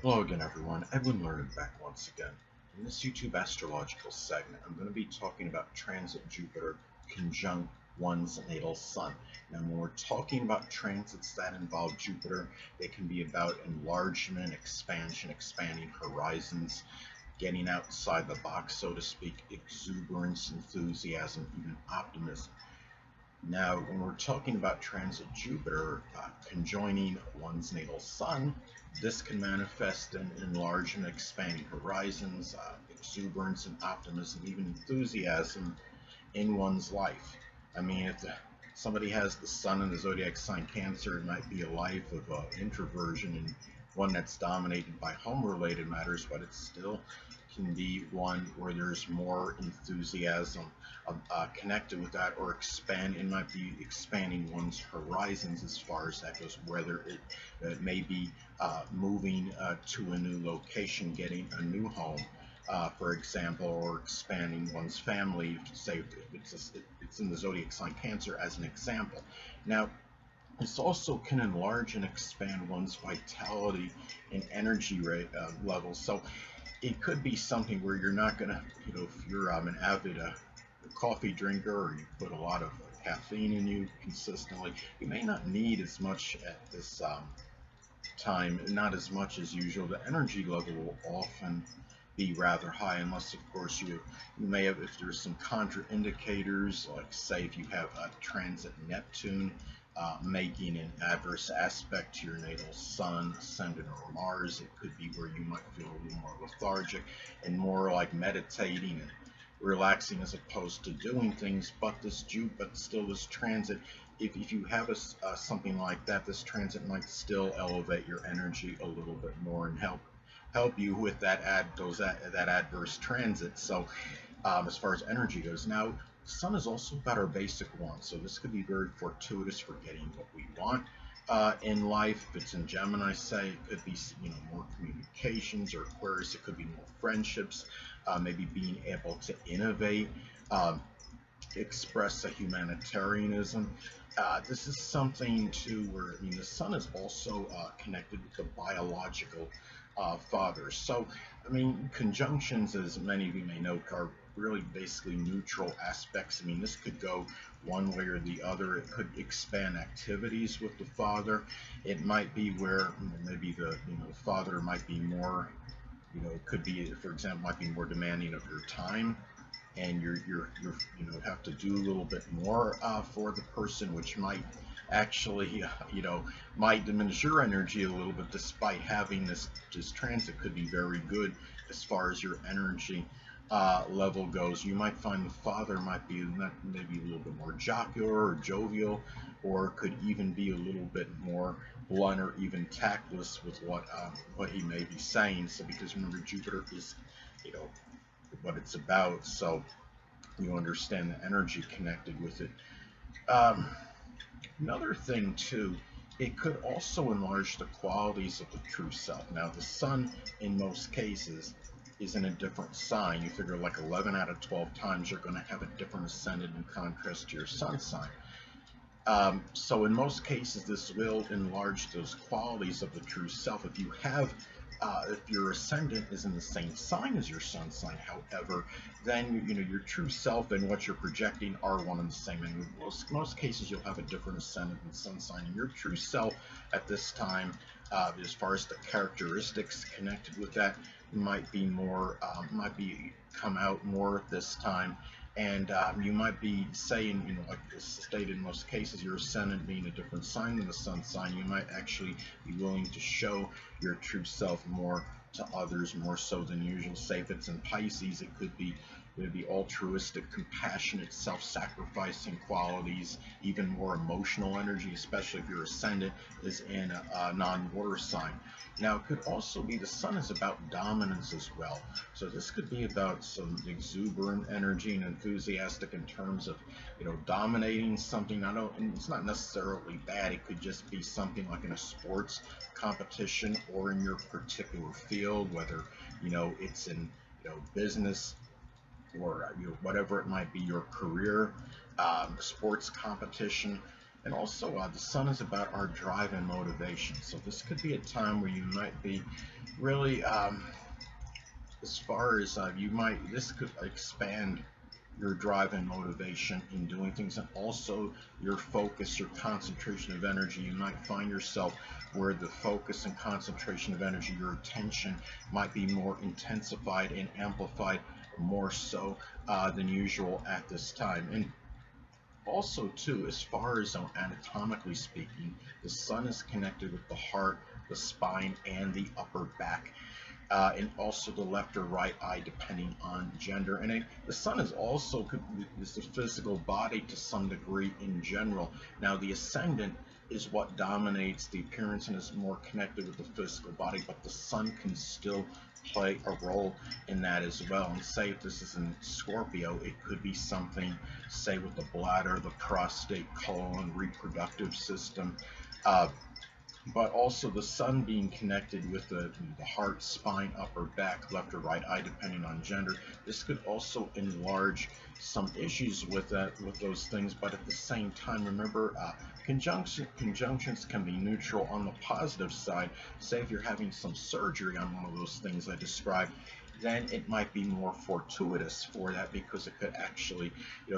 Hello again, everyone. Edwin Learnard back once again. In this YouTube astrological segment, I'm going to be talking about transit Jupiter conjunct one's natal sun. Now, when we're talking about transits that involve Jupiter, they can be about enlargement, expansion, expanding horizons, getting outside the box, so to speak, exuberance, enthusiasm, even optimism. Now, when we're talking about transit Jupiter conjoining one's natal sun, this can manifest in enlargement, expanding horizons, exuberance and optimism, even enthusiasm in one's life. I mean, if somebody has the sun in the zodiac sign Cancer, it might be a life of introversion and one that's dominated by home-related matters, but it still can be one where there's more enthusiasm connected with that, or expand. It might be expanding one's horizons as far as that goes. Whether it may be moving to a new location, getting a new home, for example, or expanding one's family. Say it's in the zodiac sign Cancer as an example. Now, this also can enlarge and expand one's vitality and energy rate levels. So it could be something where you're not gonna, if you're an avid coffee drinker, or you put a lot of caffeine in you consistently, you may not need as much at this time, not as much as usual. The energy level will often be rather high, unless of course you may have, if there's some contraindicators, like say if you have a transit Neptune making an adverse aspect to your natal sun, ascendant, or Mars. It could be where you might feel a little more lethargic and more like meditating and relaxing as opposed to doing things. But still this transit, if you have something like that, this transit might still elevate your energy a little bit more and help you with that adverse transit. So as far as energy goes, now sun is also about our basic wants, so this could be very fortuitous for getting what we want in life. If it's in Gemini, say, it could be more communications, or Aquarius, it could be more friendships, maybe being able to innovate, express a humanitarianism. This is something too where, the sun is also connected with the biological father. So, conjunctions, as many of you may know, are really basically neutral aspects. This could go one way or the other. It could expand activities with the father. It might be where maybe the father might be more, it could be, for example, might be more demanding of your time, and you're have to do a little bit more for the person, which might actually might diminish your energy a little bit. Despite having this transit, could be very good as far as your energy level goes. You might find the father might be maybe a little bit more jocular or jovial, or could even be a little bit more blunt or even tactless with what he may be saying. So, because remember, Jupiter is you know what it's about, so you understand the energy connected with it. Um, Another thing too, it could also enlarge the qualities of the true self. Now, the sun, in most cases, is in a different sign. You figure like 11 out of 12 times you're going to have a different ascendant in contrast to your sun sign. So in most cases, this will enlarge those qualities of the true self. If your ascendant is in the same sign as your sun sign, however, then your true self and what you're projecting are one and the same. And in most cases, you'll have a different ascendant and sun sign. And your true self at this time, as far as the characteristics connected with that, might be come out more at this time. And you might be saying, like stated in most cases, your ascendant being a different sign than the sun sign, you might actually be willing to show your true self more to others, more so than usual. Say if it's in Pisces, it could be altruistic, compassionate, self-sacrificing qualities, even more emotional energy, especially if your ascendant is in a non-water sign. Now, it could also be the sun is about dominance as well. So this could be about some exuberant energy and enthusiastic in terms of, dominating something. And it's not necessarily bad. It could just be something like in a sports competition or in your particular field, whether, it's in, business, or whatever it might be, your career, sports competition. And also, the sun is about our drive and motivation. So this could be a time where you might be really, as far as this could expand your drive and motivation in doing things, and also your focus, your concentration of energy. You might find yourself where the focus and concentration of energy, your attention, might be more intensified and amplified more so than usual at this time. And also, too, as far as anatomically speaking, the sun is connected with the heart, the spine, and the upper back, and also the left or right eye, depending on gender. And the sun is also is the physical body to some degree in general. Now, the ascendant is what dominates the appearance and is more connected with the physical body, but the sun can still play a role in that as well. And say if this is in Scorpio, it could be something, say, with the bladder, the prostate, colon, reproductive system. But also the sun being connected with the heart, spine, upper back, left or right eye, depending on gender. This could also enlarge some issues with those things. But at the same time, remember, conjunctions can be neutral on the positive side. Say if you're having some surgery on one of those things I described, then it might be more fortuitous for that, because it could actually,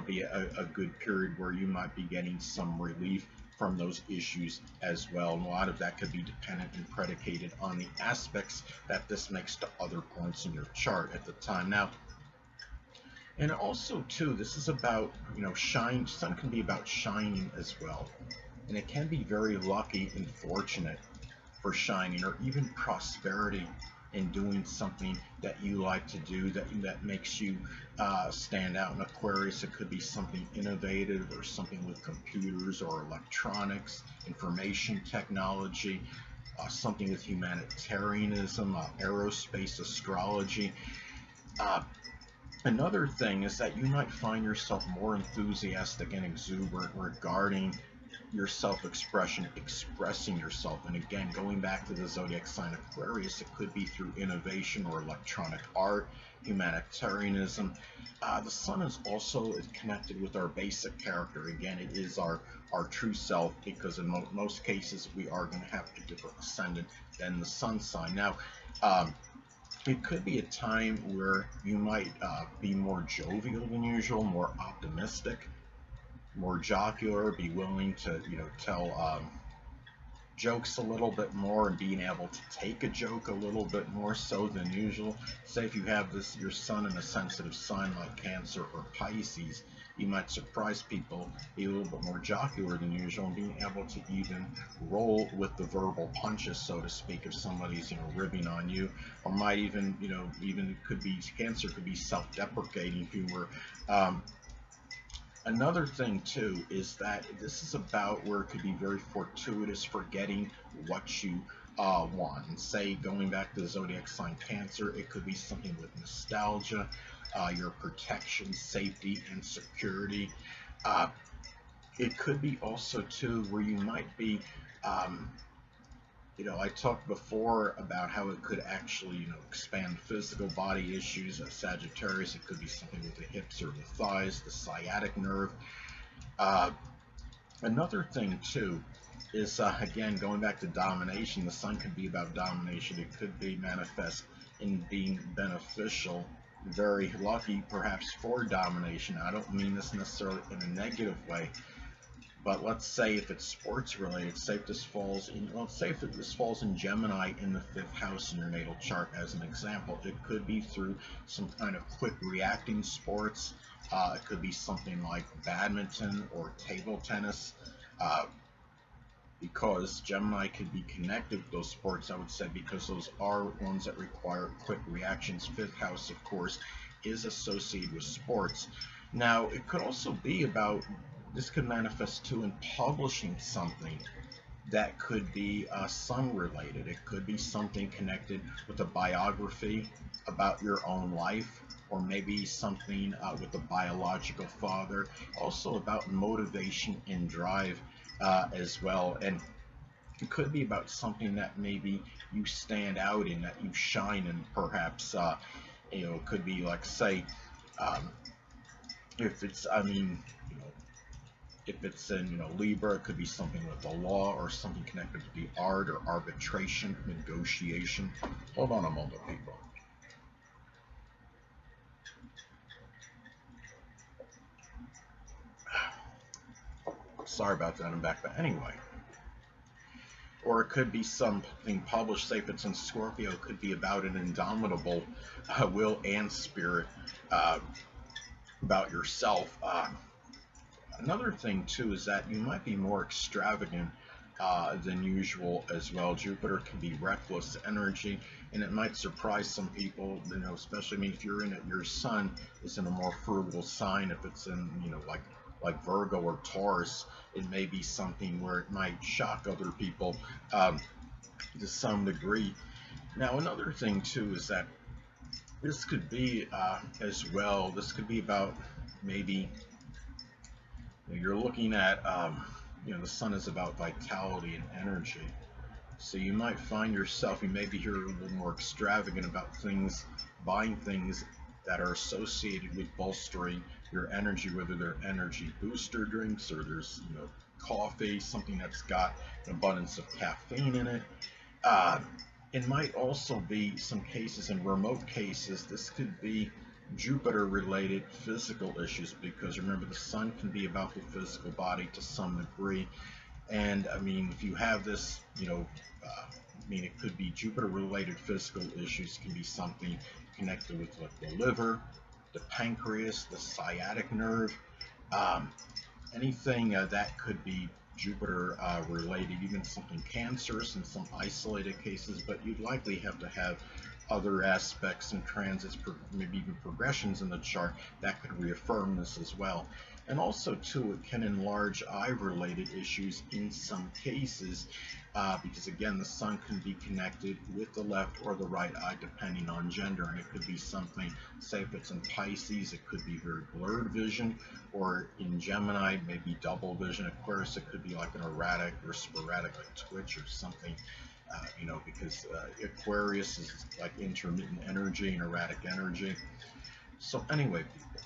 be a good period where you might be getting some relief from those issues as well. And a lot of that could be dependent and predicated on the aspects that this makes to other points in your chart at the time. Now, and also too, this is about, shine. Sun can be about shining as well. And it can be very lucky and fortunate for shining, or even prosperity in doing something that you like to do, that makes you stand out. In Aquarius, it could be something innovative, or something with computers or electronics, information technology, something with humanitarianism, aerospace, astrology. Uh, Another thing is that you might find yourself more enthusiastic and exuberant regarding your self-expression, expressing yourself. And again, going back to the zodiac sign Aquarius, it could be through innovation or electronic art, humanitarianism. The sun is also connected with our basic character. Again, it is our true self, because in most cases we are going to have a different ascendant than the sun sign. Now, it could be a time where you might be more jovial than usual, more optimistic, more jocular, be willing to, tell jokes a little bit more, and being able to take a joke a little bit more so than usual. Say if you have your sun in a sensitive sign like Cancer or Pisces, you might surprise people, be a little bit more jocular than usual, and being able to even roll with the verbal punches, so to speak, if somebody's, ribbing on you, or might even, even could be Cancer, could be self-deprecating humor. Another thing too is that this is about where it could be very fortuitous for getting what you want. And say, going back to the zodiac sign Cancer, it could be something with nostalgia, your protection, safety, and security. Uh, it could be also too where you might be, I talked before about how it could actually, expand physical body issues. Sagittarius, it could be something with the hips or the thighs, the sciatic nerve. Uh, Another thing too is, again, going back to domination, the sun could be about domination. It could be manifest in being beneficial, very lucky perhaps for domination. I don't mean this necessarily in a negative way, but let's say if it's sports related, say if this falls in, let's say if this falls in Gemini in the 5th house in your natal chart as an example, it could be through some kind of quick reacting sports. It could be something like badminton or table tennis, because Gemini could be connected with those sports, I would say, because those are ones that require quick reactions. 5th house, of course, is associated with sports. Now, it could also be about, this could manifest too in publishing something that could be sun related. It could be something connected with a biography about your own life, or maybe something with a biological father, also about motivation and drive as well. And it could be about something that maybe you stand out in, that you shine in, perhaps. It could be like, say, um, if it's, I mean, If it's in, Libra, it could be something with the law or something connected to the art or arbitration, negotiation. Hold on a moment, people. Sorry about that, I'm back. But anyway, or it could be something published, say if it's in Scorpio, it could be about an indomitable will and spirit uh, about yourself. Another thing too is that you might be more extravagant than usual as well. Jupiter can be reckless energy, and it might surprise some people. Especially, I mean, if you're in it, your Sun is in a more frugal sign. If it's in, like Virgo or Taurus, it may be something where it might shock other people to some degree. Now, another thing too is that this could be as well. This could be about maybe you're looking at, the sun is about vitality and energy. So you might find yourself, you may be here a little more extravagant about things, buying things that are associated with bolstering your energy, whether they're energy booster drinks or there's, coffee, something that's got an abundance of caffeine in it. Uh, it might also be some cases, in remote cases, this could be Jupiter related physical issues because remember the sun can be about the physical body to some degree. And I mean, if you have this, I mean, it could be Jupiter related physical issues, can be something connected with like the liver, the pancreas, the sciatic nerve, um, anything that could be Jupiter related, even something cancerous in some isolated cases, but you'd likely have to have other aspects and transits, maybe even progressions in the chart that could reaffirm this as well. And also, too, it can enlarge eye-related issues in some cases, because again, the sun can be connected with the left or the right eye depending on gender, and it could be something, say if it's in Pisces, it could be very blurred vision, or in Gemini, maybe double vision. Aquarius, it could be like an erratic or sporadic, like twitch or something. Because Aquarius is like intermittent energy and erratic energy. So anyway, people,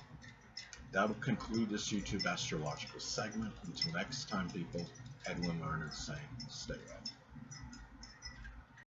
that will conclude this YouTube astrological segment. Until next time, people, Edwin Learnard saying, stay well.